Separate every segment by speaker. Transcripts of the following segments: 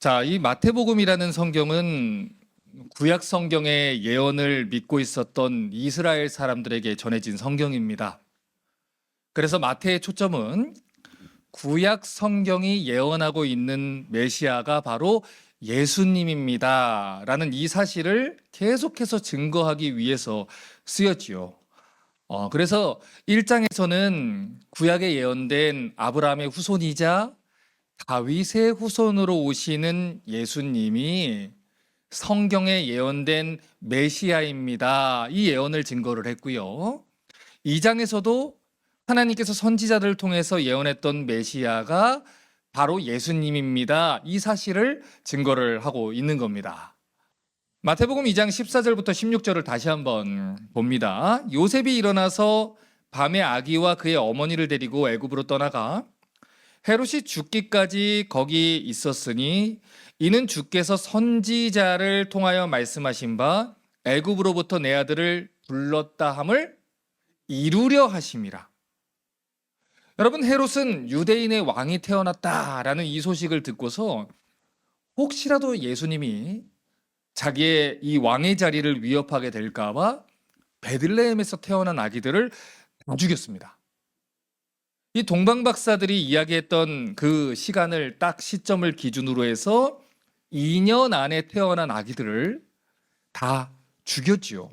Speaker 1: 자, 이 마태복음이라는 성경은 구약 성경의 예언을 믿고 있었던 이스라엘 사람들에게 전해진 성경입니다. 그래서 마태의 초점은 구약 성경이 예언하고 있는 메시아가 바로 예수님입니다. 라는 이 사실을 계속해서 증거하기 위해서 쓰였지요. 그래서 1장에서는 구약에 예언된 아브라함의 후손이자 다윗의 후손으로 오시는 예수님이 성경에 예언된 메시아입니다. 이 예언을 증거를 했고요. 2장에서도 하나님께서 선지자들을 통해서 예언했던 메시아가 바로 예수님입니다. 이 사실을 증거를 하고 있는 겁니다. 마태복음 2장 14절부터 16절을 다시 한번 봅니다. 요셉이 일어나서 밤에 아기와 그의 어머니를 데리고 애굽으로 떠나가 헤롯이 죽기까지 거기 있었으니 이는 주께서 선지자를 통하여 말씀하신 바 애굽으로부터 내 아들을 불렀다 함을 이루려 하심이라. 여러분, 헤롯은 유대인의 왕이 태어났다라는 이 소식을 듣고서 혹시라도 예수님이 자기의 이 왕의 자리를 위협하게 될까 봐 베들레헴에서 태어난 아기들을 다 죽였습니다. 이 동방박사들이 이야기했던 그 시간을 딱 시점을 기준으로 해서 2년 안에 태어난 아기들을 다 죽였지요.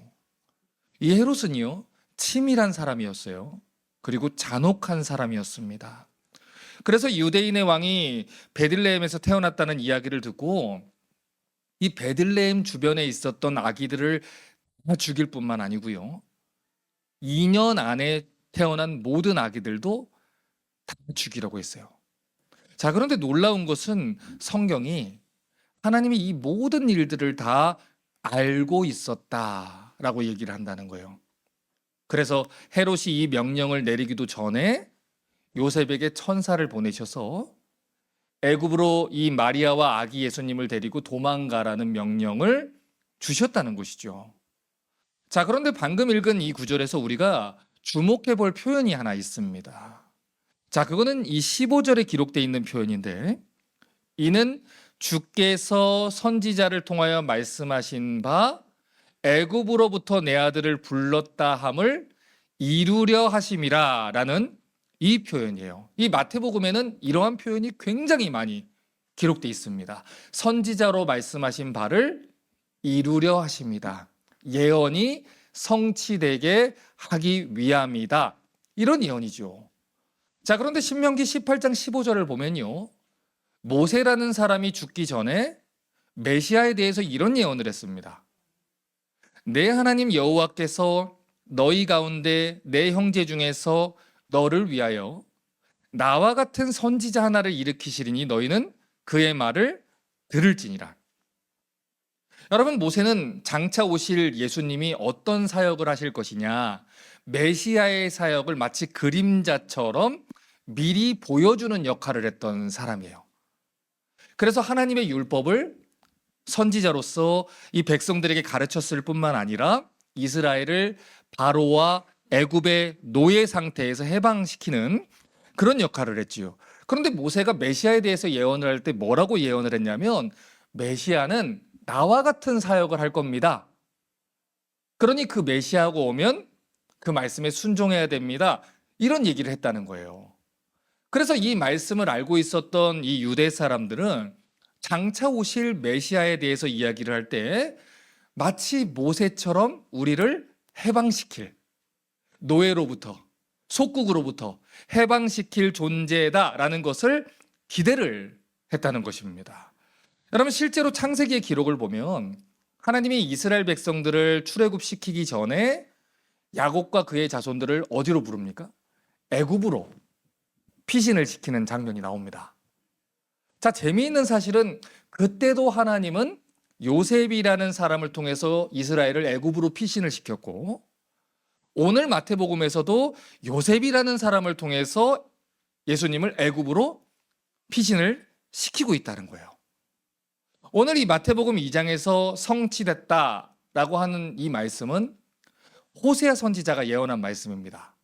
Speaker 1: 이 헤롯은요, 치밀한 사람이었어요. 그리고 잔혹한 사람이었습니다. 그래서 유대인의 왕이 베들레헴에서 태어났다는 이야기를 듣고 이 베들레헴 주변에 있었던 아기들을 다 죽일 뿐만 아니고요, 2년 안에 태어난 모든 아기들도 다 죽이라고 했어요. 자, 그런데 놀라운 것은 성경이 하나님이 이 모든 일들을 다 알고 있었다라고 얘기를 한다는 거예요. 그래서 헤롯이 이 명령을 내리기도 전에 요셉에게 천사를 보내셔서 애굽으로 이 마리아와 아기 예수님을 데리고 도망가라는 명령을 주셨다는 것이죠. 자, 그런데 방금 읽은 이 구절에서 우리가 주목해 볼 표현이 하나 있습니다. 자, 그거는 이 15절에 기록되어 있는 표현인데, 이는 주께서 선지자를 통하여 말씀하신 바 애굽으로부터 내 아들을 불렀다 함을 이루려 하심이라 라는 이 표현이에요. 이 마태복음에는 이러한 표현이 굉장히 많이 기록되어 있습니다. 선지자로 말씀하신 바를 이루려 하십니다. 예언이 성취되게 하기 위함이다. 이런 예언이죠. 자, 그런데 신명기 18장 15절을 보면요, 모세라는 사람이 죽기 전에 메시아에 대해서 이런 예언을 했습니다. 내 하나님 여호와께서 너희 가운데 내 형제 중에서 너를 위하여 나와 같은 선지자 하나를 일으키시리니 너희는 그의 말을 들을지니라. 여러분, 모세는 장차 오실 예수님이 어떤 사역을 하실 것이냐, 메시아의 사역을 마치 그림자처럼 미리 보여주는 역할을 했던 사람이에요. 그래서 하나님의 율법을 선지자로서 이 백성들에게 가르쳤을 뿐만 아니라 이스라엘을 바로와 애굽의 노예 상태에서 해방시키는 그런 역할을 했지요. 그런데 모세가 메시아에 대해서 예언을 할 때 뭐라고 예언을 했냐면, 메시아는 나와 같은 사역을 할 겁니다. 그러니 그 메시아가 오면 그 말씀에 순종해야 됩니다. 이런 얘기를 했다는 거예요. 그래서 이 말씀을 알고 있었던 이 유대 사람들은 장차 오실 메시아에 대해서 이야기를 할 때 마치 모세처럼 우리를 해방시킬, 노예로부터, 속국으로부터 해방시킬 존재다라는 것을 기대를 했다는 것입니다. 여러분, 실제로 창세기의 기록을 보면 하나님이 이스라엘 백성들을 출애굽시키기 전에 야곱과 그의 자손들을 어디로 부릅니까? 애굽으로 피신을 시키는 장면이 나옵니다. 자, 재미있는 사실은 그때도 하나님은 요셉이라는 사람을 통해서 이스라엘을 애굽으로 피신을 시켰고, 오늘 마태복음에서도 요셉이라는 사람을 통해서 예수님을 애굽으로 피신을 시키고 있다는 거예요. 오늘 이 마태복음 2장에서 성취됐다라고 하는 이 말씀은 호세아 선지자가 예언한 말씀입니다.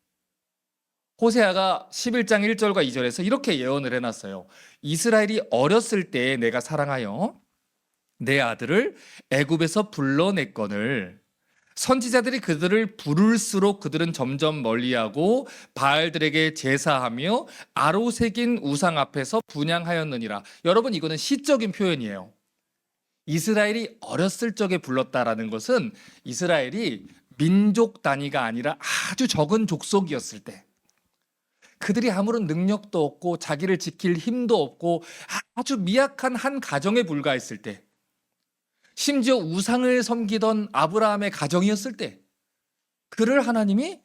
Speaker 1: 호세아가 11장 1절과 2절에서 이렇게 예언을 해놨어요. 이스라엘이 어렸을 때 내가 사랑하여 내 아들을 애굽에서 불러냈거늘 선지자들이 그들을 부를수록 그들은 점점 멀리하고 바알들에게 제사하며 아로새긴 우상 앞에서 분향하였느니라. 여러분, 이거는 시적인 표현이에요. 이스라엘이 어렸을 적에 불렀다라는 것은 이스라엘이 민족 단위가 아니라 아주 적은 족속이었을 때, 그들이 아무런 능력도 없고 자기를 지킬 힘도 없고 아주 미약한 한 가정에 불과했을 때, 심지어 우상을 섬기던 아브라함의 가정이었을 때, 그를 하나님이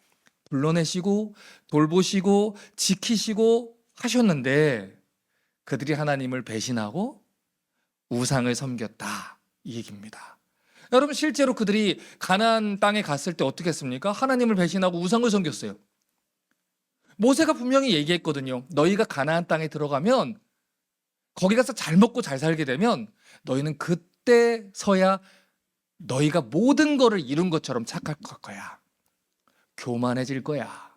Speaker 1: 불러내시고 돌보시고 지키시고 하셨는데 그들이 하나님을 배신하고 우상을 섬겼다, 이 얘기입니다. 여러분, 실제로 그들이 가나안 땅에 갔을 때 어떻게 했습니까? 하나님을 배신하고 우상을 섬겼어요. 모세가 분명히 얘기했거든요. 너희가 가나안 땅에 들어가면, 거기 가서 잘 먹고 잘 살게 되면 너희는 그때서야 너희가 모든 거를 이룬 것처럼 착각할 거야. 교만해질 거야.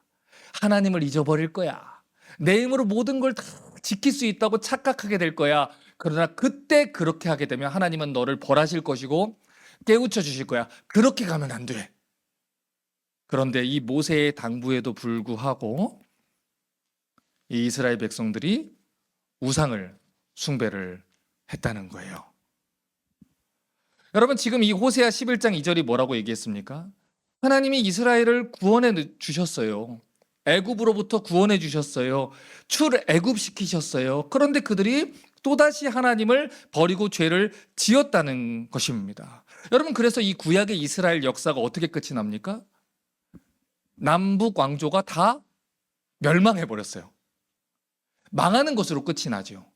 Speaker 1: 하나님을 잊어버릴 거야. 내 힘으로 모든 걸 다 지킬 수 있다고 착각하게 될 거야. 그러나 그때 그렇게 하게 되면 하나님은 너를 벌하실 것이고 깨우쳐 주실 거야. 그렇게 가면 안 돼. 그런데 이 모세의 당부에도 불구하고 이 이스라엘 백성들이 우상을 숭배를 했다는 거예요. 여러분, 지금 이 호세아 11장 2절이 뭐라고 얘기했습니까? 하나님이 이스라엘을 구원해 주셨어요. 애굽으로부터 구원해 주셨어요. 출애굽시키셨어요. 그런데 그들이 또다시 하나님을 버리고 죄를 지었다는 것입니다. 여러분, 그래서 이 구약의 이스라엘 역사가 어떻게 끝이 납니까? 남북 왕조가 다 멸망해 버렸어요. 망하는 것으로 끝이 나죠.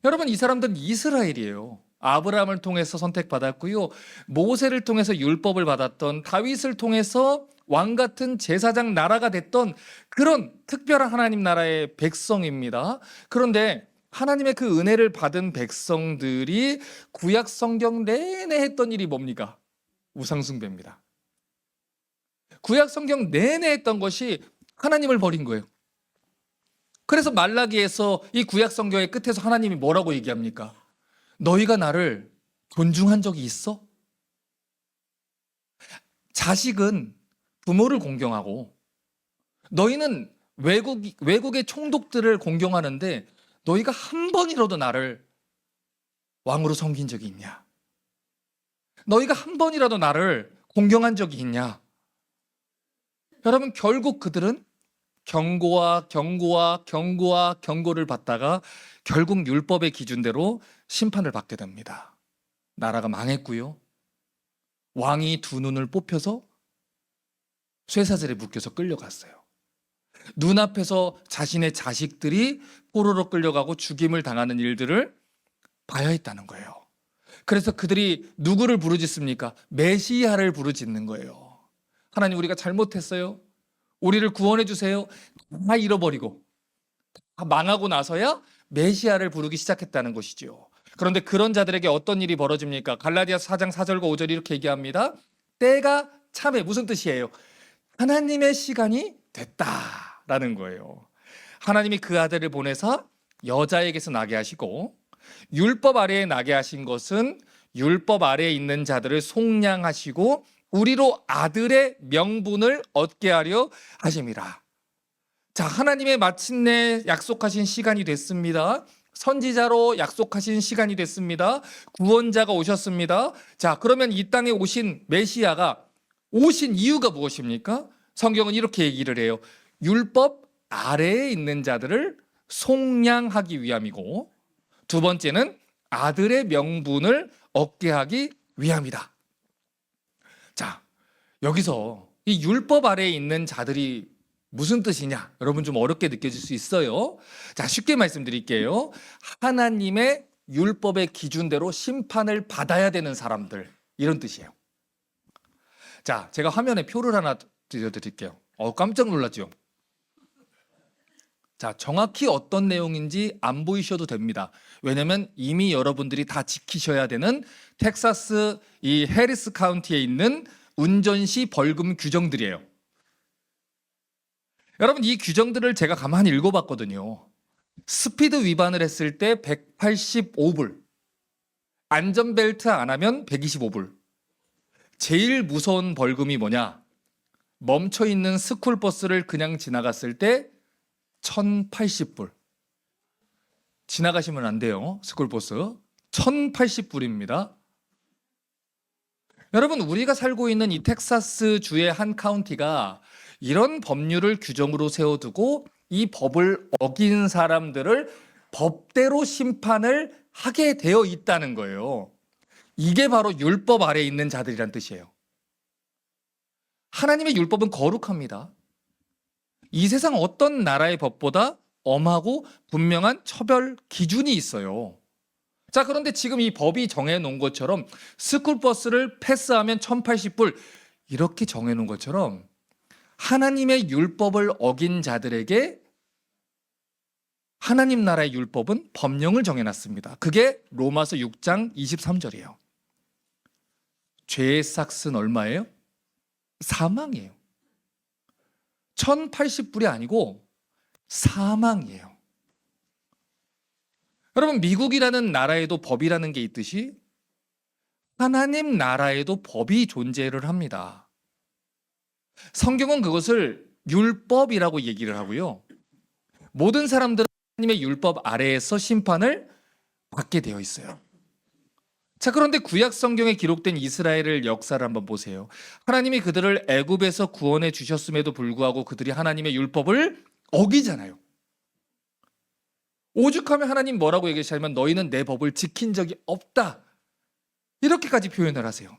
Speaker 1: 여러분, 이 사람들은 이스라엘이에요. 아브라함을 통해서 선택받았고요. 모세를 통해서 율법을 받았던, 다윗을 통해서 왕 같은 제사장 나라가 됐던 그런 특별한 하나님 나라의 백성입니다. 그런데 하나님의 그 은혜를 받은 백성들이 구약 성경 내내 했던 일이 뭡니까? 우상숭배입니다. 구약 성경 내내 했던 것이 하나님을 버린 거예요. 그래서 말라기에서 이 구약 성경의 끝에서 하나님이 뭐라고 얘기합니까? 너희가 나를 존중한 적이 있어? 자식은 부모를 공경하고, 너희는 외국의 총독들을 공경하는데 너희가 한 번이라도 나를 왕으로 섬긴 적이 있냐? 너희가 한 번이라도 나를 공경한 적이 있냐? 여러분, 결국 그들은 경고와 경고를 받다가 결국 율법의 기준대로 심판을 받게 됩니다. 나라가 망했고요. 왕이 두 눈을 뽑혀서 쇠사슬에 묶여서 끌려갔어요. 눈앞에서 자신의 자식들이 포로로 끌려가고 죽임을 당하는 일들을 봐야 했다는 거예요. 그래서 그들이 누구를 부르짖습니까? 메시아를 부르짖는 거예요. 하나님, 우리가 잘못했어요. 우리를 구원해 주세요. 다 잃어버리고 다 망하고 나서야 메시아를 부르기 시작했다는 것이죠. 그런데 그런 자들에게 어떤 일이 벌어집니까? 갈라디아서 4장 4절과 5절이 이렇게 얘기합니다. 때가 참에, 무슨 뜻이에요? 하나님의 시간이 됐다라는 거예요. 하나님이 그 아들을 보내서 여자에게서 나게 하시고, 율법 아래에 나게 하신 것은 율법 아래에 있는 자들을 속량하시고 우리로 아들의 명분을 얻게 하려 하심이라. 자, 하나님의 마침내 약속하신 시간이 됐습니다. 선지자로 약속하신 시간이 됐습니다. 구원자가 오셨습니다. 자, 그러면 이 땅에 오신 메시아가 오신 이유가 무엇입니까? 성경은 이렇게 얘기를 해요. 율법 아래에 있는 자들을 속량하기 위함이고, 두 번째는 아들의 명분을 얻게 하기 위함이다. 자, 여기서 이 율법 아래에 있는 자들이 무슨 뜻이냐? 여러분, 좀 어렵게 느껴질 수 있어요. 자, 쉽게 말씀드릴게요. 하나님의 율법의 기준대로 심판을 받아야 되는 사람들, 이런 뜻이에요. 자, 제가 화면에 표를 하나 드려드릴게요. 깜짝 놀랐죠? 자, 정확히 어떤 내용인지 안 보이셔도 됩니다. 왜냐면 이미 여러분들이 다 지키셔야 되는 텍사스 이 해리스 카운티에 있는 운전 시 벌금 규정들이에요. 여러분, 이 규정들을 제가 가만히 읽어봤거든요. 스피드 위반을 했을 때 185불, 안전벨트 안 하면 125불. 제일 무서운 벌금이 뭐냐? 멈춰 있는 스쿨버스를 그냥 지나갔을 때 1,080불. 지나가시면 안 돼요, 스쿨버스. 1,080불입니다. 여러분, 우리가 살고 있는 이 텍사스 주의 한 카운티가 이런 법률을 규정으로 세워두고 이 법을 어긴 사람들을 법대로 심판을 하게 되어 있다는 거예요. 이게 바로 율법 아래에 있는 자들이란 뜻이에요. 하나님의 율법은 거룩합니다. 이 세상 어떤 나라의 법보다 엄하고 분명한 처벌 기준이 있어요. 자, 그런데 지금 이 법이 정해놓은 것처럼 스쿨버스를 패스하면 1,080불 이렇게 정해놓은 것처럼 하나님의 율법을 어긴 자들에게 하나님 나라의 율법은 법령을 정해놨습니다. 그게 로마서 6장 23절이에요. 죄의 삭은 얼마예요? 사망이에요. 1,080불이 아니고 사망이에요. 여러분, 미국이라는 나라에도 법이라는 게 있듯이 하나님 나라에도 법이 존재를 합니다. 성경은 그것을 율법이라고 얘기를 하고요. 모든 사람들은 하나님의 율법 아래에서 심판을 받게 되어 있어요. 자, 그런데 구약 성경에 기록된 이스라엘의 역사를 한번 보세요. 하나님이 그들을 애굽에서 구원해 주셨음에도 불구하고 그들이 하나님의 율법을 어기잖아요. 오죽하면 하나님 뭐라고 얘기하시냐면 너희는 내 법을 지킨 적이 없다. 이렇게까지 표현을 하세요.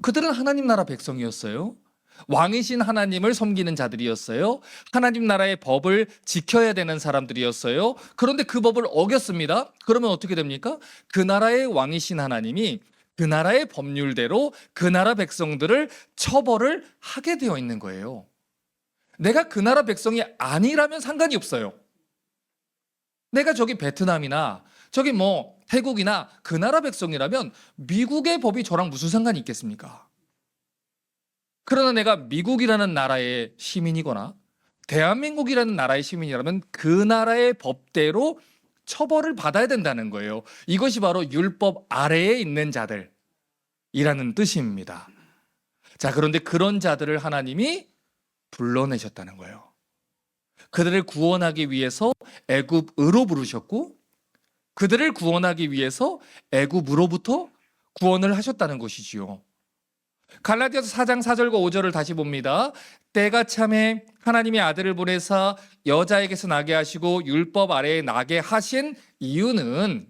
Speaker 1: 그들은 하나님 나라 백성이었어요. 왕이신 하나님을 섬기는 자들이었어요. 하나님 나라의 법을 지켜야 되는 사람들이었어요. 그런데 그 법을 어겼습니다. 그러면 어떻게 됩니까? 그 나라의 왕이신 하나님이 그 나라의 법률대로 그 나라 백성들을 처벌을 하게 되어 있는 거예요. 내가 그 나라 백성이 아니라면 상관이 없어요. 내가 저기 베트남이나 저기 뭐 태국이나 그 나라 백성이라면 미국의 법이 저랑 무슨 상관이 있겠습니까? 그러나 내가 미국이라는 나라의 시민이거나 대한민국이라는 나라의 시민이라면 그 나라의 법대로 처벌을 받아야 된다는 거예요. 이것이 바로 율법 아래에 있는 자들이라는 뜻입니다. 자, 그런데 그런 자들을 하나님이 불러내셨다는 거예요. 그들을 구원하기 위해서 애굽으로 부르셨고 그들을 구원하기 위해서 애굽으로부터 구원을 하셨다는 것이지요. 갈라디아서 4장 4절과 5절을 다시 봅니다. 때가 참에 하나님의 아들을 보내사 여자에게서 나게 하시고 율법 아래에 나게 하신 이유는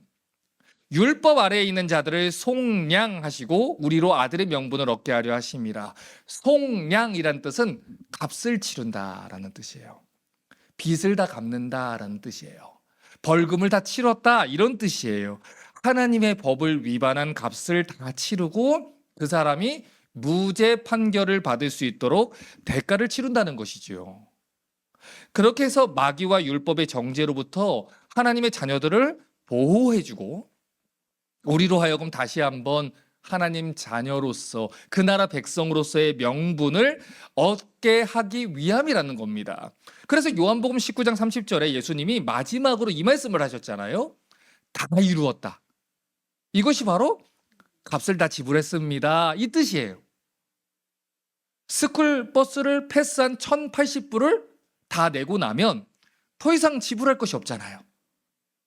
Speaker 1: 율법 아래에 있는 자들을 속량하시고 우리로 아들의 명분을 얻게 하려 하심이라. 속량이란 뜻은 값을 치른다라는 뜻이에요. 빚을 다 갚는다라는 뜻이에요. 벌금을 다 치렀다 이런 뜻이에요. 하나님의 법을 위반한 값을 다 치르고 그 사람이 무죄 판결을 받을 수 있도록 대가를 치른다는 것이지요. 그렇게 해서 마귀와 율법의 정죄로부터 하나님의 자녀들을 보호해주고 우리로 하여금 다시 한번 하나님 자녀로서 그 나라 백성으로서의 명분을 얻게 하기 위함이라는 겁니다. 그래서 요한복음 19장 30절에 예수님이 마지막으로 이 말씀을 하셨잖아요. 다 이루었다. 이것이 바로 값을 다 지불했습니다. 이 뜻이에요. 스쿨버스를 패스한 1,080불을 다 내고 나면 더 이상 지불할 것이 없잖아요.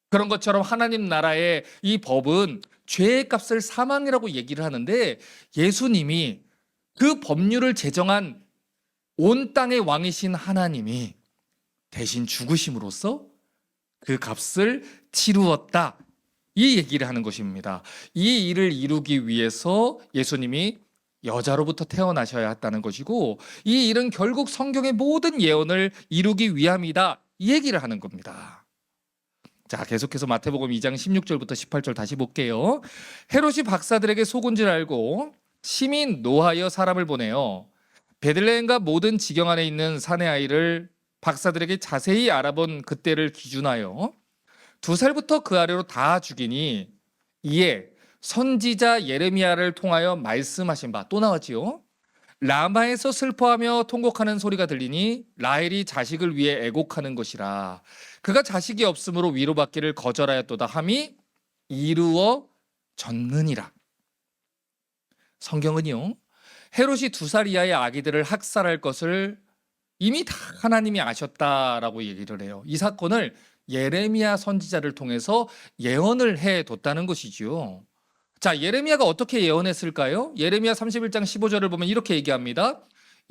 Speaker 1: 그런 것처럼 하나님 나라의 이 법은 죄의 값을 사망이라고 얘기를 하는데 예수님이 그 법률을 제정한 온 땅의 왕이신 하나님이 대신 죽으심으로써 그 값을 치루었다. 이 얘기를 하는 것입니다. 이 일을 이루기 위해서 예수님이 여자로부터 태어나셔야 했다는 것이고 이 일은 결국 성경의 모든 예언을 이루기 위함이다. 이 얘기를 하는 겁니다. 자, 계속해서 마태복음 2장 16절부터 18절 다시 볼게요. 헤롯이 박사들에게 속은 줄 알고 심히 노하여 사람을 보내어 베들레헴과 모든 지경 안에 있는 사내 아이를 박사들에게 자세히 알아본 그때를 기준하여 2살부터 그 아래로 다 죽이니 이에 선지자 예레미야를 통하여 말씀하신 바 또 나왔지요. 라마에서 슬퍼하며 통곡하는 소리가 들리니 라헬이 자식을 위해 애곡하는 것이라. 그가 자식이 없으므로 위로받기를 거절하였도다 함이 이루어졌느니라. 성경은요, 헤롯이 2살 이하의 아기들을 학살할 것을 이미 다 하나님이 아셨다라고 얘기를 해요. 이 사건을 예레미야 선지자를 통해서 예언을 해뒀다는 것이지요. 자, 예레미야가 어떻게 예언했을까요? 예레미야 31장 15절을 보면 이렇게 얘기합니다.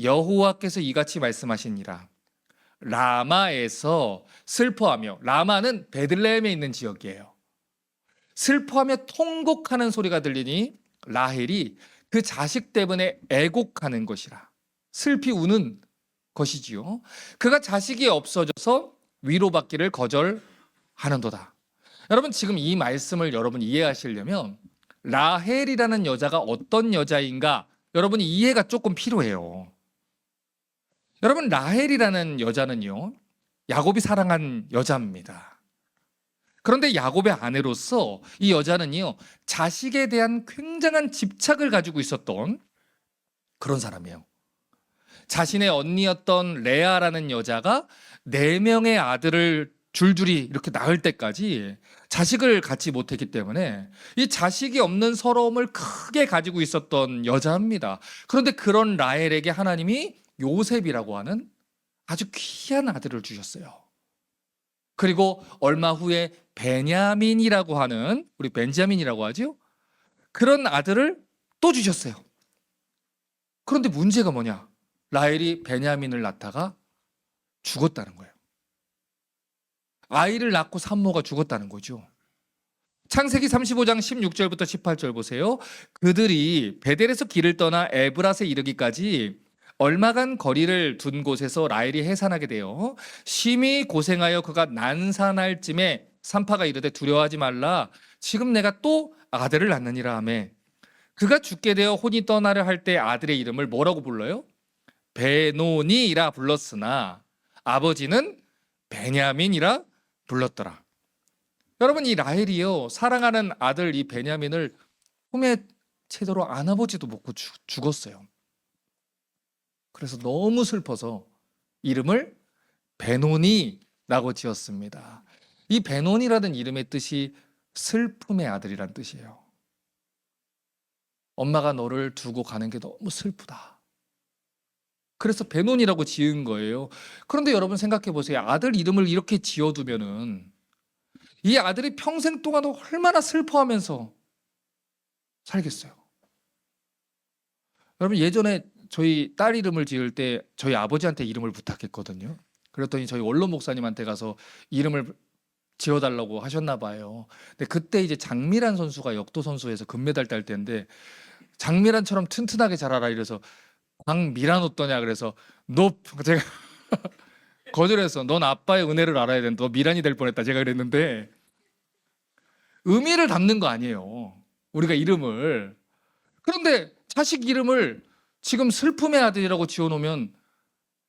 Speaker 1: 여호와께서 이같이 말씀하시니라. 라마에서 슬퍼하며, 라마는 베들레헴에 있는 지역이에요. 슬퍼하며 통곡하는 소리가 들리니 라헬이 그 자식 때문에 애곡하는 것이라. 슬피 우는 것이지요. 그가 자식이 없어져서 위로받기를 거절하는도다. 여러분, 지금 이 말씀을 여러분 이해하시려면 라헬이라는 여자가 어떤 여자인가 여러분이 이해가 조금 필요해요. 여러분, 라헬이라는 여자는요, 야곱이 사랑한 여자입니다. 그런데 야곱의 아내로서 이 여자는요, 자식에 대한 굉장한 집착을 가지고 있었던 그런 사람이에요. 자신의 언니였던 레아라는 여자가 4명의 아들을 줄줄이 이렇게 낳을 때까지 자식을 갖지 못했기 때문에 이 자식이 없는 서러움을 크게 가지고 있었던 여자입니다. 그런데 그런 라헬에게 하나님이 요셉이라고 하는 아주 귀한 아들을 주셨어요. 그리고 얼마 후에 베냐민이라고 하는, 우리 벤자민이라고 하죠? 그런 아들을 또 주셨어요. 그런데 문제가 뭐냐? 라헬이 베냐민을 낳다가 죽었다는 거예요. 아이를 낳고 산모가 죽었다는 거죠. 창세기 35장 16절부터 18절 보세요. 그들이 베델에서 길을 떠나 에브랏에 이르기까지 얼마간 거리를 둔 곳에서 라헬이 해산하게 되어 심히 고생하여 그가 난산할 쯤에 산파가 이르되 두려워하지 말라. 지금 내가 또 아들을 낳느니라 하며 그가 죽게 되어 혼이 떠나려 할 때 아들의 이름을 뭐라고 불러요? 베노니라 불렀으나 아버지는 베냐민이라 불렀더라. 여러분, 이 라헬이요, 사랑하는 아들 이 베냐민을 품에 제대로 안아보지도 못하고 죽었어요. 그래서 너무 슬퍼서 이름을 베노니라고 지었습니다. 이 베노니라는 이름의 뜻이 슬픔의 아들이란 뜻이에요. 엄마가 너를 두고 가는 게 너무 슬프다. 그래서 베논이라고 지은 거예요. 그런데 여러분 생각해 보세요. 아들 이름을 이렇게 지어두면은 이 아들이 평생 동안 얼마나 슬퍼하면서 살겠어요. 여러분, 예전에 저희 딸 이름을 지을 때 저희 아버지한테 이름을 부탁했거든요. 그랬더니 저희 원로 목사님한테 가서 이름을 지어달라고 하셨나 봐요. 근데 그때 이제 장미란 선수가 역도 선수에서 금메달 딸 때인데 장미란처럼 튼튼하게 자라라 이래서 광미란 어떠냐 그래서 제가 거절해서 넌 아빠의 은혜를 알아야 된다. 너 미란이 될 뻔했다. 제가 그랬는데 의미를 담는 거 아니에요. 우리가 이름을. 그런데 자식 이름을 지금 슬픔의 아들이라고 지어놓으면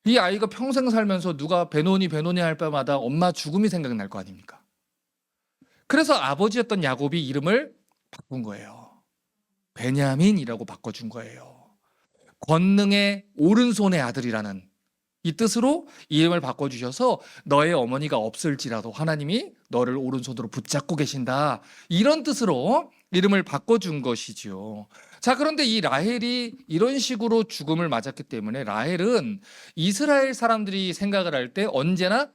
Speaker 1: 이 아이가 평생 살면서 누가 베노니 할 때마다 엄마 죽음이 생각날 거 아닙니까? 그래서 아버지였던 야곱이 이름을 바꾼 거예요. 베냐민이라고 바꿔준 거예요. 권능의 오른손의 아들이라는 이 뜻으로 이름을 바꿔주셔서 너의 어머니가 없을지라도 하나님이 너를 오른손으로 붙잡고 계신다. 이런 뜻으로 이름을 바꿔준 것이지요. 자, 그런데 이 라헬이 이런 식으로 죽음을 맞았기 때문에 라헬은 이스라엘 사람들이 생각을 할 때 언제나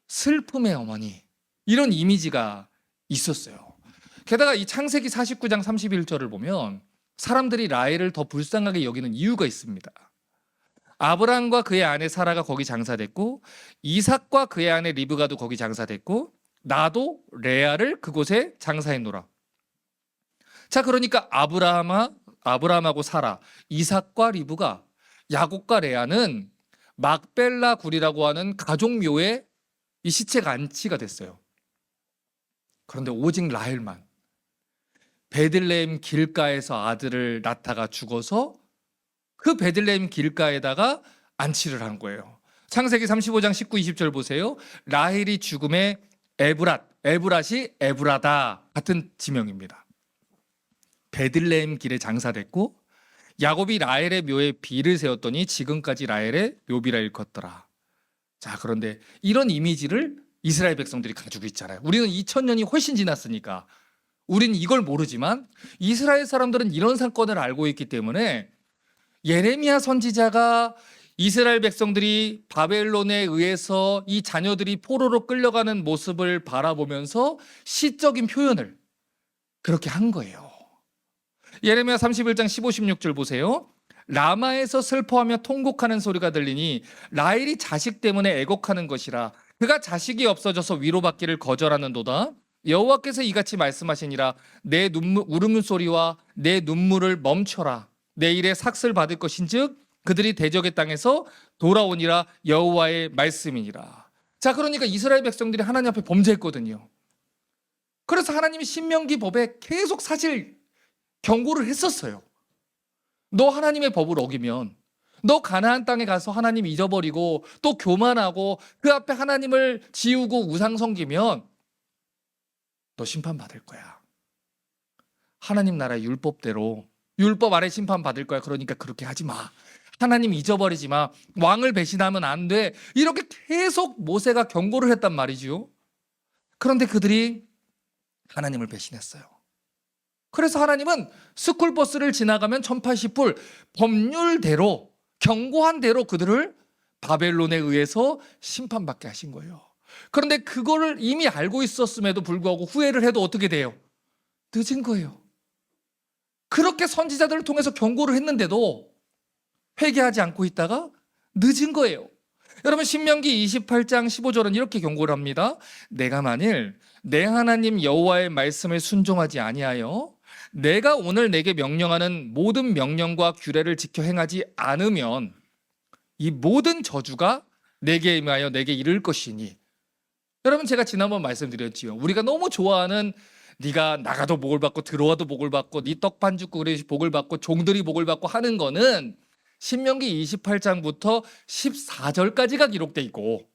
Speaker 1: 슬픔의 어머니 이런 이미지가 있었어요. 게다가 이 창세기 49장 31절을 보면 사람들이 라헬을 더 불쌍하게 여기는 이유가 있습니다. 아브람과 그의 아내 사라가 거기 장사됐고 이삭과 그의 아내 리브가도 거기 장사됐고 나도 레아를 그곳에 장사했노라. 자, 그러니까 아브라함하고 사라, 이삭과 리브가, 야곱과 레아는 막벨라 굴이라고 하는 가족묘에 이 시체가 안치가 됐어요. 그런데 오직 라헬만 베들레헴 길가에서 아들을 낳다가 죽어서 그 베들레헴 길가에다가 안치를 한 거예요. 창세기 35장 19, 20절 보세요. 라헬이 죽음에 에브랏이 에브라다 같은 지명입니다. 베들레헴 길에 장사됐고 야곱이 라헬의 묘에 비를 세웠더니 지금까지 라헬의 묘비라 일컫더라. 자, 그런데 이런 이미지를 이스라엘 백성들이 가지고 있잖아요. 우리는 2000년이 훨씬 지났으니까 우리는 이걸 모르지만 이스라엘 사람들은 이런 사건을 알고 있기 때문에 예레미야 선지자가 이스라엘 백성들이 바벨론에 의해서 이 자녀들이 포로로 끌려가는 모습을 바라보면서 시적인 표현을 그렇게 한 거예요. 예레미야 31장 15, 16절 보세요. 라마에서 슬퍼하며 통곡하는 소리가 들리니 라헬이 자식 때문에 애곡하는 것이라. 그가 자식이 없어져서 위로받기를 거절하는도다. 여호와께서 이같이 말씀하시니라. 내 울음소리와 내 눈물을 멈춰라. 내일에 삭슬 받을 것인즉 그들이 대적의 땅에서 돌아오니라. 여호와의 말씀이니라. 자, 그러니까 이스라엘 백성들이 하나님 앞에 범죄했거든요. 그래서 하나님이 신명기 법에 계속 사실 경고를 했었어요. 너 하나님의 법을 어기면, 너 가나안 땅에 가서 하나님 잊어버리고 또 교만하고 그 앞에 하나님을 지우고 우상 섬기면 너 심판받을 거야. 하나님 나라의 율법대로, 율법 아래 심판받을 거야. 그러니까 그렇게 하지 마. 하나님 잊어버리지 마. 왕을 배신하면 안 돼. 이렇게 계속 모세가 경고를 했단 말이죠. 그런데 그들이 하나님을 배신했어요. 그래서 하나님은 스쿨버스를 지나가면 1080불 법률대로, 경고한 대로 그들을 바벨론에 의해서 심판받게 하신 거예요. 그런데 그거를 이미 알고 있었음에도 불구하고 후회를 해도 어떻게 돼요? 늦은 거예요. 그렇게 선지자들을 통해서 경고를 했는데도 회개하지 않고 있다가 늦은 거예요. 여러분, 신명기 28장 15절은 이렇게 경고를 합니다. 내가 만일 내 하나님 여호와의 말씀을 순종하지 아니하여 내가 오늘 내게 명령하는 모든 명령과 규례를 지켜 행하지 않으면 이 모든 저주가 내게 임하여 내게 이를 것이니. 여러분, 제가 지난번 말씀드렸지요. 우리가 너무 좋아하는 네가 나가도 복을 받고 들어와도 복을 받고 네 떡반죽국이 복을 받고 종들이 복을 받고 하는 거는 신명기 28장부터 14절까지가 기록돼 있고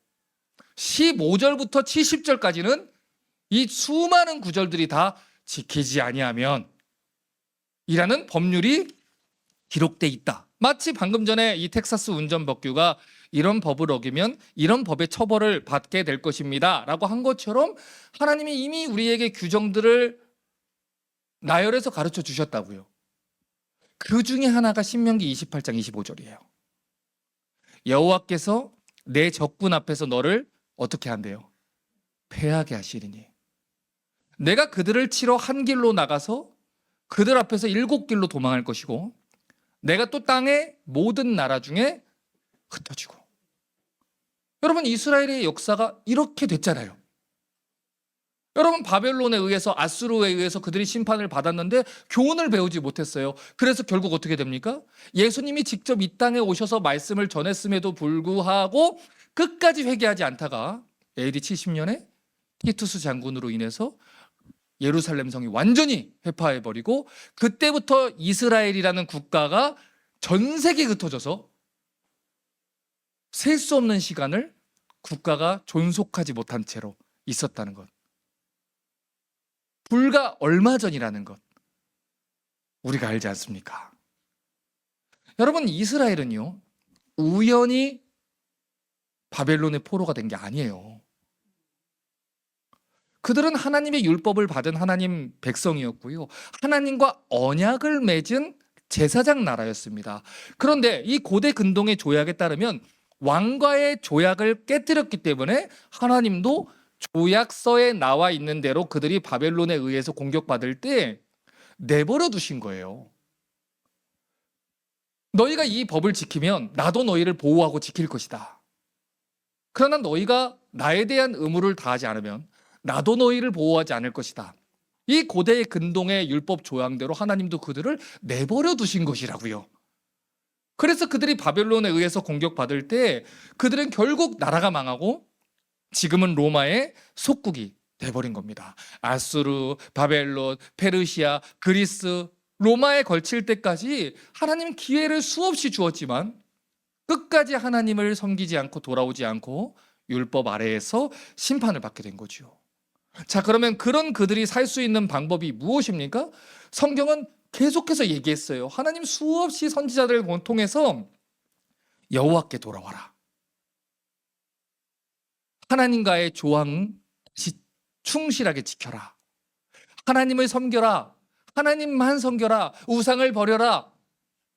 Speaker 1: 15절부터 70절까지는 이 수많은 구절들이 다 지키지 아니하면 이라는 법률이 기록돼 있다. 마치 방금 전에 이 텍사스 운전법규가 이런 법을 어기면 이런 법의 처벌을 받게 될 것입니다 라고 한 것처럼 하나님이 이미 우리에게 규정들을 나열해서 가르쳐 주셨다고요. 그 중에 하나가 신명기 28장 25절이에요. 여호와께서 내 적군 앞에서 너를 어떻게 한대요? 패하게 하시리니 내가 그들을 치러 한 길로 나가서 그들 앞에서 7길로 도망할 것이고 내가 또 땅의 모든 나라 중에 흩어지고. 여러분, 이스라엘의 역사가 이렇게 됐잖아요. 여러분, 바벨론에 의해서, 아수르에 의해서 그들이 심판을 받았는데 교훈을 배우지 못했어요. 그래서 결국 어떻게 됩니까? 예수님이 직접 이 땅에 오셔서 말씀을 전했음에도 불구하고 끝까지 회개하지 않다가 AD 70년에 티투스 장군으로 인해서 예루살렘 성이 완전히 회파해버리고 그때부터 이스라엘이라는 국가가 전 세계에 흩어져서 셀 수 없는 시간을 국가가 존속하지 못한 채로 있었다는 것. 불과 얼마 전이라는 것. 우리가 알지 않습니까? 여러분, 이스라엘은요, 우연히 바벨론의 포로가 된 게 아니에요. 그들은 하나님의 율법을 받은 하나님 백성이었고요. 하나님과 언약을 맺은 제사장 나라였습니다. 그런데 이 고대 근동의 조약에 따르면 왕과의 조약을 깨뜨렸기 때문에 하나님도 조약서에 나와 있는 대로 그들이 바벨론에 의해서 공격받을 때 내버려 두신 거예요. 너희가 이 법을 지키면 나도 너희를 보호하고 지킬 것이다. 그러나 너희가 나에 대한 의무를 다하지 않으면 나도 너희를 보호하지 않을 것이다. 이 고대의 근동의 율법 조항대로 하나님도 그들을 내버려 두신 것이라고요. 그래서 그들이 바벨론에 의해서 공격받을 때 그들은 결국 나라가 망하고 지금은 로마의 속국이 돼버린 겁니다. 아수르, 바벨론, 페르시아, 그리스, 로마에 걸칠 때까지 하나님은 기회를 수없이 주었지만 끝까지 하나님을 섬기지 않고 돌아오지 않고 율법 아래에서 심판을 받게 된 거죠. 자, 그러면 그런 그들이 살 수 있는 방법이 무엇입니까? 성경은 계속해서 얘기했어요. 하나님 수없이 선지자들을 통해서 여호와께 돌아와라. 하나님과의 조항 충실하게 지켜라. 하나님을 섬겨라. 하나님만 섬겨라. 우상을 버려라.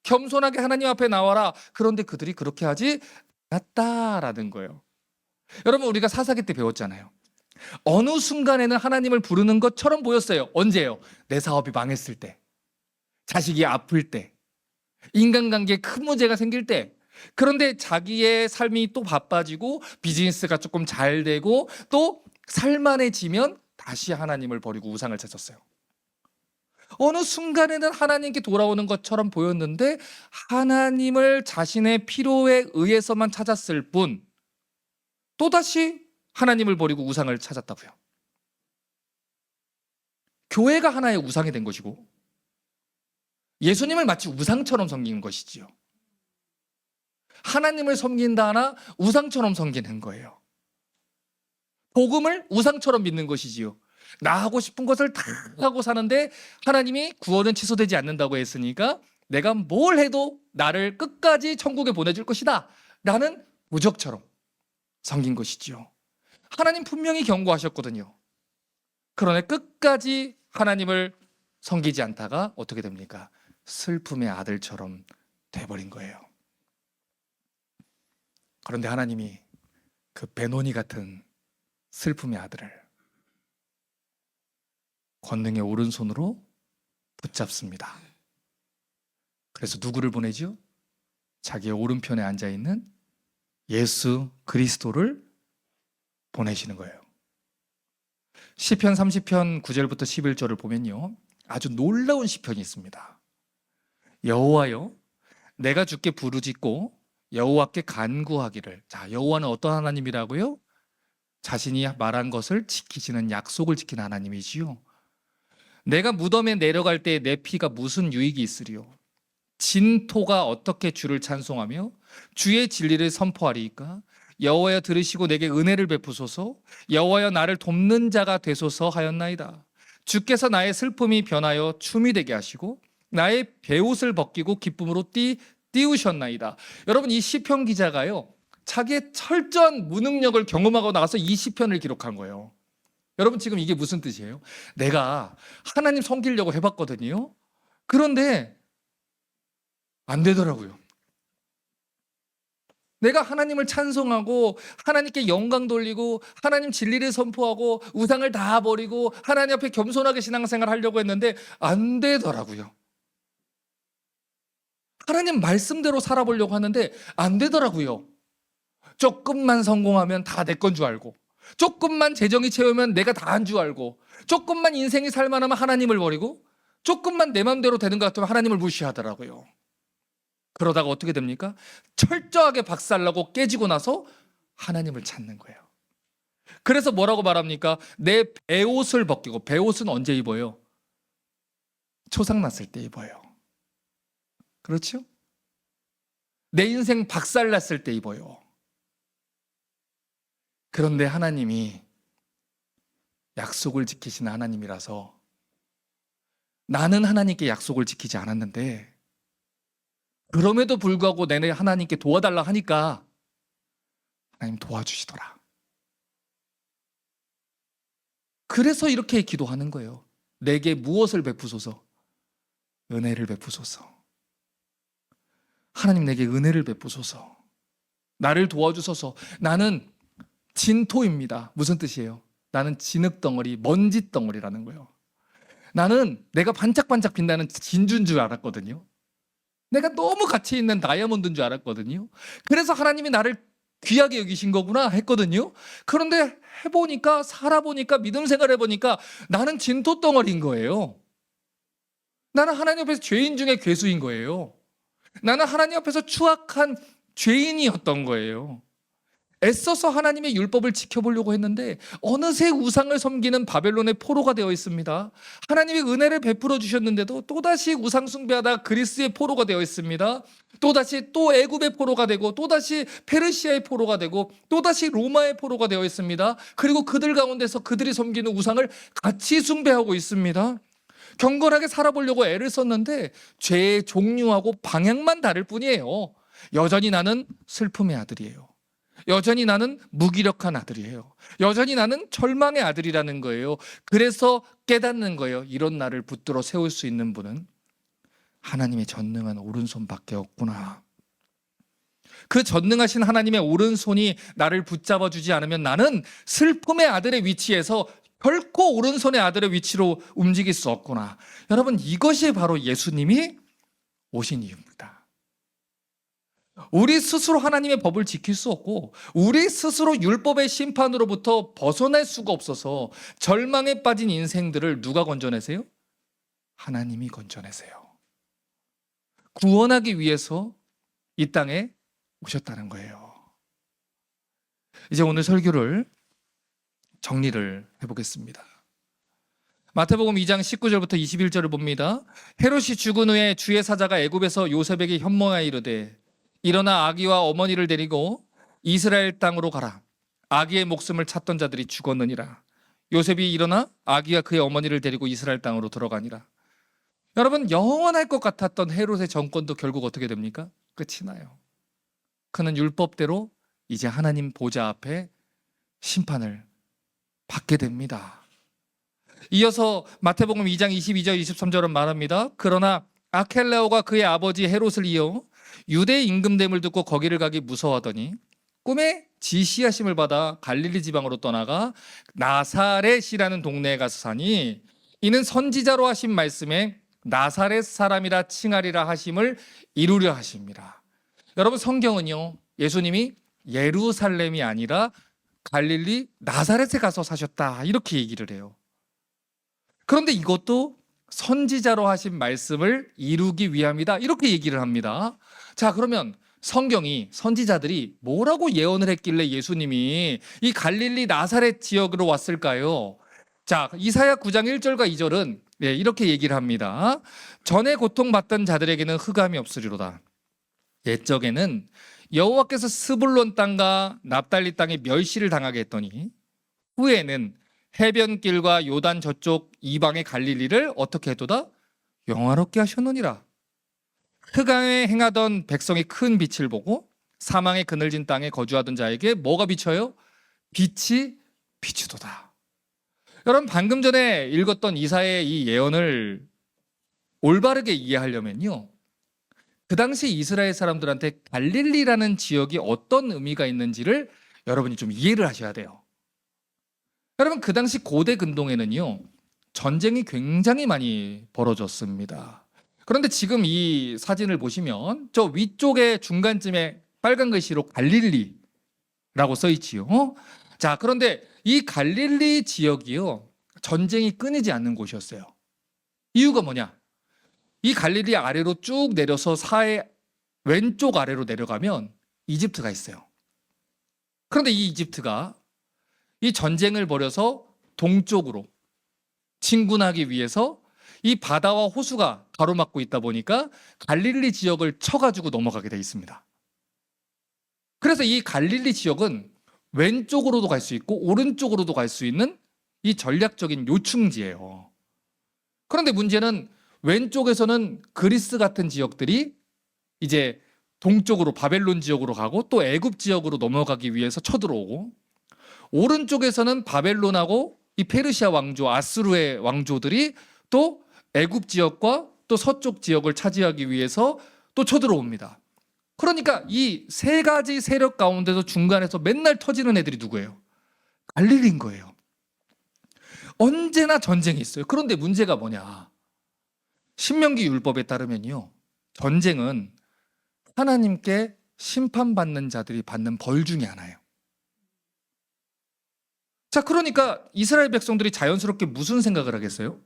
Speaker 1: 겸손하게 하나님 앞에 나와라. 그런데 그들이 그렇게 하지 않았다라는 거예요. 여러분, 우리가 사사기 때 배웠잖아요. 어느 순간에는 하나님을 부르는 것처럼 보였어요. 언제요? 내 사업이 망했을 때, 자식이 아플 때, 인간관계에 큰 문제가 생길 때. 그런데 자기의 삶이 또 바빠지고 비즈니스가 조금 잘 되고 또 살만해지면 다시 하나님을 버리고 우상을 찾았어요. 어느 순간에는 하나님께 돌아오는 것처럼 보였는데 하나님을 자신의 필요에 의해서만 찾았을 뿐 또다시 하나님을 버리고 우상을 찾았다고요. 교회가 하나의 우상이 된 것이고 예수님을 마치 우상처럼 섬기는 것이지요. 하나님을 섬긴다 하나 우상처럼 섬기는 거예요. 복음을 우상처럼 믿는 것이지요. 나 하고 싶은 것을 다 하고 사는데 하나님이 구원은 취소되지 않는다고 했으니까 내가 뭘 해도 나를 끝까지 천국에 보내줄 것이다 라는 무적처럼 섬긴 것이지요. 하나님 분명히 경고하셨거든요. 그러나 끝까지 하나님을 섬기지 않다가 어떻게 됩니까? 슬픔의 아들처럼 돼버린 거예요. 그런데 하나님이 그 베노니 같은 슬픔의 아들을 권능의 오른손으로 붙잡습니다. 그래서 누구를 보내죠? 자기의 오른편에 앉아있는 예수 그리스도를 보내시는 거예요. 시편 30편 9절부터 11절을 보면요, 아주 놀라운 시편이 있습니다. 여호와여, 내가 주께 부르짖고 여호와께 간구하기를. 자, 여호와는 어떤 하나님이라고요? 자신이 말한 것을 지키시는, 약속을 지키는 하나님이지요. 내가 무덤에 내려갈 때 내 피가 무슨 유익이 있으리요? 진토가 어떻게 주를 찬송하며 주의 진리를 선포하리이까? 여호와여, 들으시고 내게 은혜를 베푸소서. 여호와여, 나를 돕는 자가 되소서 하였나이다. 주께서 나의 슬픔이 변하여 춤이 되게 하시고 나의 베옷을 벗기고 기쁨으로 띄우셨나이다. 여러분, 이 시편 기자가요, 자기의 철저한 무능력을 경험하고 나서 이 시편을 기록한 거예요. 여러분, 지금 이게 무슨 뜻이에요? 내가 하나님 섬기려고 해봤거든요. 그런데 안 되더라고요. 내가 하나님을 찬송하고 하나님께 영광 돌리고 하나님 진리를 선포하고 우상을 다 버리고 하나님 앞에 겸손하게 신앙생활 하려고 했는데 안 되더라고요. 하나님 말씀대로 살아보려고 하는데 안 되더라고요. 조금만 성공하면 다 내 건 줄 알고, 조금만 재정이 채우면 내가 다 한 줄 알고, 조금만 인생이 살만하면 하나님을 버리고, 조금만 내 마음대로 되는 것 같으면 하나님을 무시하더라고요. 그러다가 어떻게 됩니까? 철저하게 박살나고 깨지고 나서 하나님을 찾는 거예요. 그래서 뭐라고 말합니까? 내 베옷을 벗기고. 베옷은 언제 입어요? 초상났을 때 입어요. 그렇죠? 내 인생 박살났을 때 입어요. 그런데 하나님이 약속을 지키시는 하나님이라서 나는 하나님께 약속을 지키지 않았는데 그럼에도 불구하고 내내 하나님께 도와달라 하니까 하나님 도와주시더라. 그래서 이렇게 기도하는 거예요. 내게 무엇을 베푸소서? 은혜를 베푸소서. 하나님, 내게 은혜를 베푸소서. 나를 도와주소서. 나는 진토입니다. 무슨 뜻이에요? 나는 진흙덩어리, 먼지덩어리라는 거예요. 나는 내가 반짝반짝 빛나는 진주인 줄 알았거든요. 내가 너무 가치 있는 다이아몬드인 줄 알았거든요. 그래서 하나님이 나를 귀하게 여기신 거구나 했거든요. 그런데 해보니까, 살아보니까, 믿음 생활 해보니까 나는 진토덩어리인 거예요. 나는 하나님 앞에서 죄인 중에 괴수인 거예요. 나는 하나님 앞에서 추악한 죄인이었던 거예요. 애써서 하나님의 율법을 지켜보려고 했는데 어느새 우상을 섬기는 바벨론의 포로가 되어 있습니다. 하나님의 은혜를 베풀어 주셨는데도 또다시 우상 숭배하다 그리스의 포로가 되어 있습니다. 또다시 또 애굽의 포로가 되고 또다시 페르시아의 포로가 되고 또다시 로마의 포로가 되어 있습니다. 그리고 그들 가운데서 그들이 섬기는 우상을 같이 숭배하고 있습니다. 경건하게 살아보려고 애를 썼는데 죄의 종류하고 방향만 다를 뿐이에요. 여전히 나는 슬픔의 아들이에요. 여전히 나는 무기력한 아들이에요. 여전히 나는 절망의 아들이라는 거예요. 그래서 깨닫는 거예요. 이런 나를 붙들어 세울 수 있는 분은 하나님의 전능한 오른손밖에 없구나. 그 전능하신 하나님의 오른손이 나를 붙잡아 주지 않으면 나는 슬픔의 아들의 위치에서 결코 오른손의 아들의 위치로 움직일 수 없구나. 여러분, 이것이 바로 예수님이 오신 이유입니다. 우리 스스로 하나님의 법을 지킬 수 없고 우리 스스로 율법의 심판으로부터 벗어날 수가 없어서 절망에 빠진 인생들을 누가 건져내세요? 하나님이 건져내세요. 구원하기 위해서 이 땅에 오셨다는 거예요. 이제 오늘 설교를 정리를 해보겠습니다. 마태복음 2장 19절부터 21절을 봅니다. 헤롯이 죽은 후에 주의 사자가 애굽에서 요셉에게 현몽하여 이르되 일어나 아기와 어머니를 데리고 이스라엘 땅으로 가라. 아기의 목숨을 찾던 자들이 죽었느니라. 요셉이 일어나 아기와 그의 어머니를 데리고 이스라엘 땅으로 들어가니라. 여러분, 영원할 것 같았던 헤롯의 정권도 결국 어떻게 됩니까? 끝이 나요. 그는 율법대로 이제 하나님 보좌 앞에 심판을 받게 됩니다. 이어서 마태복음 2장 22절 23절은 말합니다. 그러나 아켈레오가 그의 아버지 헤롯을 이어 유대 임금됨을 듣고 거기를 가기 무서워하더니 꿈에 지시하심을 받아 갈릴리 지방으로 떠나가 나사렛이라는 동네에 가서 사니 이는 선지자로 하신 말씀에 나사렛 사람이라 칭하리라 하심을 이루려 하심이라. 여러분, 성경은요, 예수님이 예루살렘이 아니라 갈릴리 나사렛에 가서 사셨다 이렇게 얘기를 해요. 그런데 이것도 선지자로 하신 말씀을 이루기 위함이다 이렇게 얘기를 합니다. 자, 그러면 성경이 선지자들이 뭐라고 예언을 했길래 예수님이 이 갈릴리 나사렛 지역으로 왔을까요? 자, 이사야 9장 1절과 2절은 이렇게 얘기를 합니다. 전에 고통받던 자들에게는 흑암이 없으리로다. 옛적에는 여호와께서 스불론 땅과 납달리 땅에 멸시를 당하게 했더니 후에는 해변길과 요단 저쪽 이방의 갈릴리를 어떻게 해도다? 영화롭게 하셨느니라. 흑암에 행하던 백성이 큰 빛을 보고 사망의 그늘진 땅에 거주하던 자에게 뭐가 비쳐요? 빛이 비추도다. 여러분, 방금 전에 읽었던 이사야의 이 예언을 올바르게 이해하려면요, 그 당시 이스라엘 사람들한테 갈릴리라는 지역이 어떤 의미가 있는지를 여러분이 좀 이해를 하셔야 돼요. 여러분, 그 당시 고대 근동에는요, 전쟁이 굉장히 많이 벌어졌습니다. 그런데 지금 이 사진을 보시면 저 위쪽에 중간쯤에 빨간 글씨로 갈릴리라고 써 있지요. 자, 그런데 이 갈릴리 지역이요, 전쟁이 끊이지 않는 곳이었어요. 이유가 뭐냐? 이 갈릴리 아래로 쭉 내려서 사해 왼쪽 아래로 내려가면 이집트가 있어요. 그런데 이 이집트가 이 전쟁을 벌여서 동쪽으로 진군하기 위해서 이 바다와 호수가 가로막고 있다 보니까 갈릴리 지역을 쳐가지고 넘어가게 돼 있습니다. 그래서 이 갈릴리 지역은 왼쪽으로도 갈 수 있고 오른쪽으로도 갈 수 있는 이 전략적인 요충지예요. 그런데 문제는 왼쪽에서는 그리스 같은 지역들이 이제 동쪽으로 바벨론 지역으로 가고 또 애굽 지역으로 넘어가기 위해서 쳐들어오고, 오른쪽에서는 바벨론하고 이 페르시아 왕조 아수르의 왕조들이 또 애굽 지역과 또 서쪽 지역을 차지하기 위해서 또 쳐들어옵니다. 그러니까 이 세 가지 세력 가운데서 중간에서 맨날 터지는 애들이 누구예요? 갈릴리인 거예요. 언제나 전쟁이 있어요. 그런데 문제가 뭐냐? 신명기 율법에 따르면요, 전쟁은 하나님께 심판받는 자들이 받는 벌 중에 하나예요. 자, 그러니까 이스라엘 백성들이 자연스럽게 무슨 생각을 하겠어요?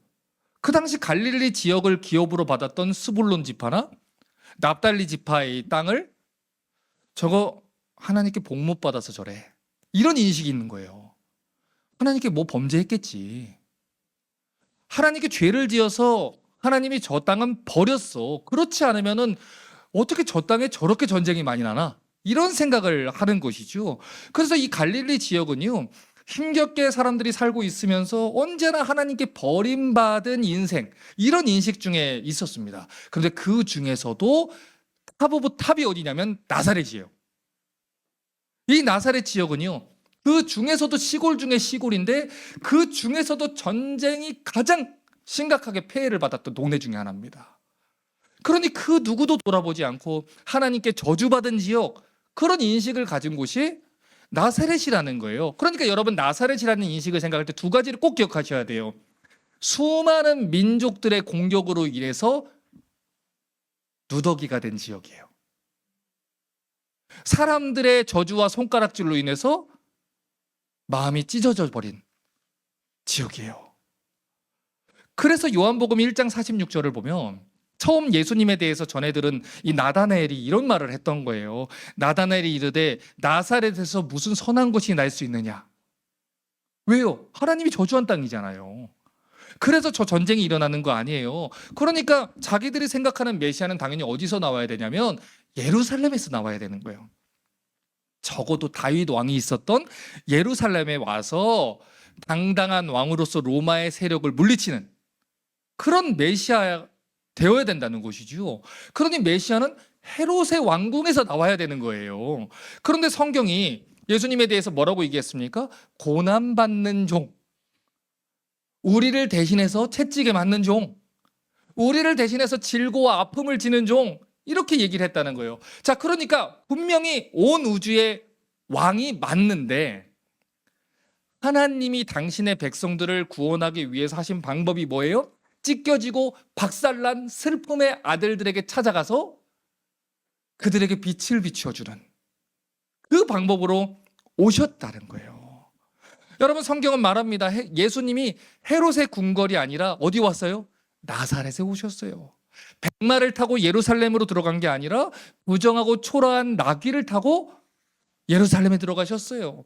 Speaker 1: 그 당시 갈릴리 지역을 기업으로 받았던 스불론 지파나 납달리 지파의 땅을 저거 하나님께 복 못 받아서 저래, 이런 인식이 있는 거예요. 하나님께 뭐 범죄했겠지. 하나님께 죄를 지어서 하나님이 저 땅은 버렸어. 그렇지 않으면은 어떻게 저 땅에 저렇게 전쟁이 많이 나나? 이런 생각을 하는 것이죠. 그래서 이 갈릴리 지역은요, 힘겹게 사람들이 살고 있으면서 언제나 하나님께 버림받은 인생, 이런 인식 중에 있었습니다. 그런데 그 중에서도 탑 오브 탑이 어디냐면 나사렛이에요. 이 나사렛 지역은요, 그 중에서도 시골 중에 시골인데 그 중에서도 전쟁이 가장 심각하게 폐해를 받았던 동네 중에 하나입니다. 그러니 그 누구도 돌아보지 않고 하나님께 저주받은 지역, 그런 인식을 가진 곳이 나사렛이라는 거예요. 그러니까 여러분, 나사렛이라는 인식을 생각할 때 두 가지를 꼭 기억하셔야 돼요. 수많은 민족들의 공격으로 인해서 누더기가 된 지역이에요. 사람들의 저주와 손가락질로 인해서 마음이 찢어져 버린 지역이에요. 그래서 요한복음 1장 46절을 보면 처음 예수님에 대해서 전해 들은 이 나다나엘이 이런 말을 했던 거예요. 나다나엘이 이르되 나사렛에서 무슨 선한 것이 날 수 있느냐? 왜요? 하나님이 저주한 땅이잖아요. 그래서 저 전쟁이 일어나는 거 아니에요. 그러니까 자기들이 생각하는 메시아는 당연히 어디서 나와야 되냐면 예루살렘에서 나와야 되는 거예요. 적어도 다윗 왕이 있었던 예루살렘에 와서 당당한 왕으로서 로마의 세력을 물리치는 그런 메시아 되어야 된다는 것이죠. 그러니 메시아는 헤롯의 왕궁에서 나와야 되는 거예요. 그런데 성경이 예수님에 대해서 뭐라고 얘기했습니까? 고난받는 종, 우리를 대신해서 채찍에 맞는 종, 우리를 대신해서 질고와 아픔을 지는 종, 이렇게 얘기를 했다는 거예요. 자, 그러니까 분명히 온 우주의 왕이 맞는데 하나님이 당신의 백성들을 구원하기 위해서 하신 방법이 뭐예요? 찢겨지고 박살난 슬픔의 아들들에게 찾아가서 그들에게 빛을 비추어주는 그 방법으로 오셨다는 거예요. 여러분, 성경은 말합니다. 예수님이 헤롯의 궁궐이 아니라 어디 왔어요? 나사렛에 오셨어요. 백마를 타고 예루살렘으로 들어간 게 아니라 부정하고 초라한 나귀를 타고 예루살렘에 들어가셨어요.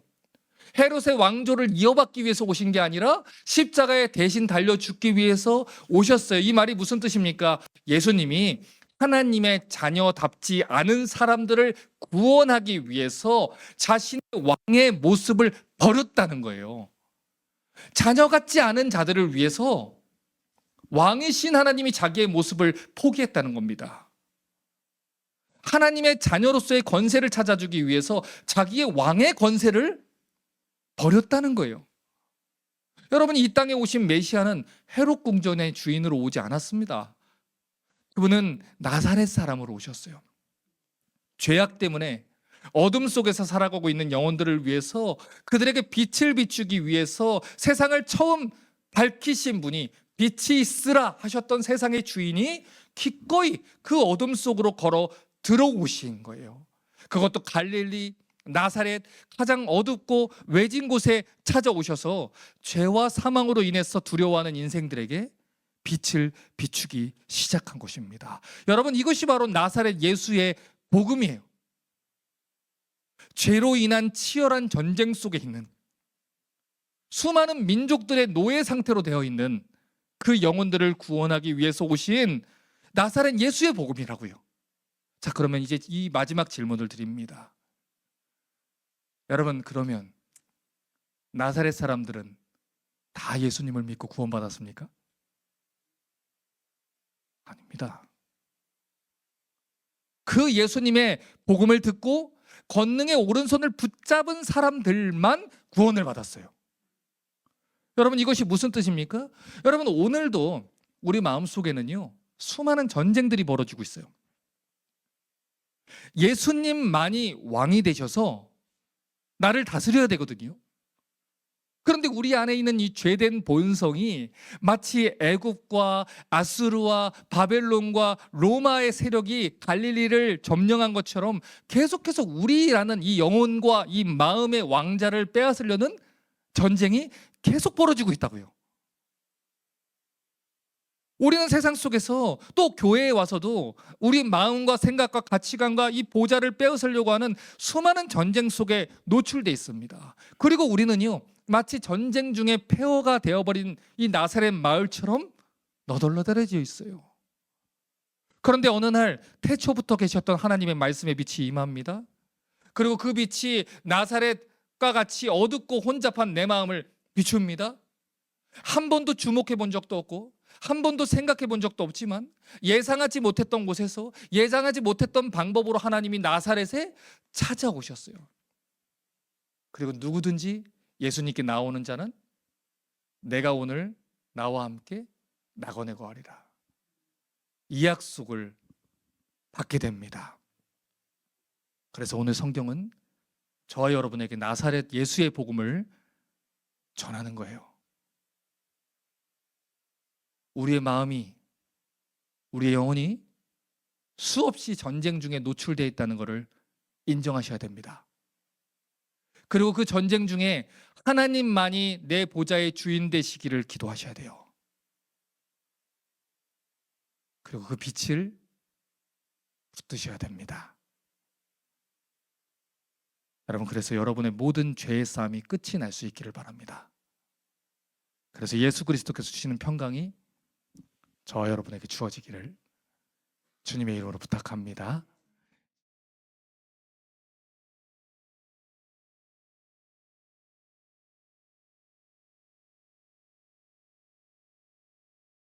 Speaker 1: 헤롯의 왕조를 이어받기 위해서 오신 게 아니라 십자가에 대신 달려 죽기 위해서 오셨어요. 이 말이 무슨 뜻입니까? 예수님이 하나님의 자녀답지 않은 사람들을 구원하기 위해서 자신의 왕의 모습을 버렸다는 거예요. 자녀 같지 않은 자들을 위해서 왕이신 하나님이 자기의 모습을 포기했다는 겁니다. 하나님의 자녀로서의 권세를 찾아주기 위해서 자기의 왕의 권세를 버렸다는 거예요. 여러분, 이 땅에 오신 메시아는 헤롯 궁전의 주인으로 오지 않았습니다. 그분은 나사렛 사람으로 오셨어요. 죄악 때문에 어둠 속에서 살아가고 있는 영혼들을 위해서 그들에게 빛을 비추기 위해서 세상을 처음 밝히신 분이 빛이 있으라 하셨던 세상의 주인이 기꺼이 그 어둠 속으로 걸어 들어오신 거예요. 그것도 갈릴리 나사렛, 가장 어둡고 외진 곳에 찾아오셔서 죄와 사망으로 인해서 두려워하는 인생들에게 빛을 비추기 시작한 것입니다. 여러분, 이것이 바로 나사렛 예수의 복음이에요. 죄로 인한 치열한 전쟁 속에 있는 수많은 민족들의 노예 상태로 되어 있는 그 영혼들을 구원하기 위해서 오신 나사렛 예수의 복음이라고요. 자, 그러면 이제 이 마지막 질문을 드립니다. 여러분, 그러면 나사렛 사람들은 다 예수님을 믿고 구원받았습니까? 아닙니다. 그 예수님의 복음을 듣고 권능의 오른손을 붙잡은 사람들만 구원을 받았어요. 여러분, 이것이 무슨 뜻입니까? 여러분, 오늘도 우리 마음속에는요, 수많은 전쟁들이 벌어지고 있어요. 예수님만이 왕이 되셔서 나를 다스려야 되거든요. 그런데 우리 안에 있는 이 죄된 본성이 마치 애굽과 아수르와 바벨론과 로마의 세력이 갈릴리를 점령한 것처럼 계속해서 우리라는 이 영혼과 이 마음의 왕자를 빼앗으려는 전쟁이 계속 벌어지고 있다고요. 우리는 세상 속에서 또 교회에 와서도 우리 마음과 생각과 가치관과 이 보좌를 빼앗으려고 하는 수많은 전쟁 속에 노출되어 있습니다. 그리고 우리는요, 마치 전쟁 중에 폐허가 되어버린 이 나사렛 마을처럼 너덜너덜해져 있어요. 그런데 어느 날 태초부터 계셨던 하나님의 말씀의 빛이 임합니다. 그리고 그 빛이 나사렛과 빛과 같이 어둡고 혼잡한 내 마음을 비춥니다. 한 번도 주목해 본 적도 없고 한 번도 생각해 본 적도 없지만 예상하지 못했던 곳에서 예상하지 못했던 방법으로 하나님이 나사렛에 찾아오셨어요. 그리고 누구든지 예수님께 나오는 자는 내가 오늘 나와 함께 낙원에 거하리라. 이 약속을 받게 됩니다. 그래서 오늘 성경은 저와 여러분에게 나사렛 예수의 복음을 전하는 거예요. 우리의 마음이, 우리의 영혼이 수없이 전쟁 중에 노출되어 있다는 것을 인정하셔야 됩니다. 그리고 그 전쟁 중에 하나님만이 내 보좌의 주인 되시기를 기도하셔야 돼요. 그리고 그 빛을 붙드셔야 됩니다. 여러분, 그래서 여러분의 모든 죄의 싸움이 끝이 날 수 있기를 바랍니다. 그래서 예수 그리스도께서 주시는 평강이 저와 여러분에게 주어지기를 주님의 이름으로 부탁합니다.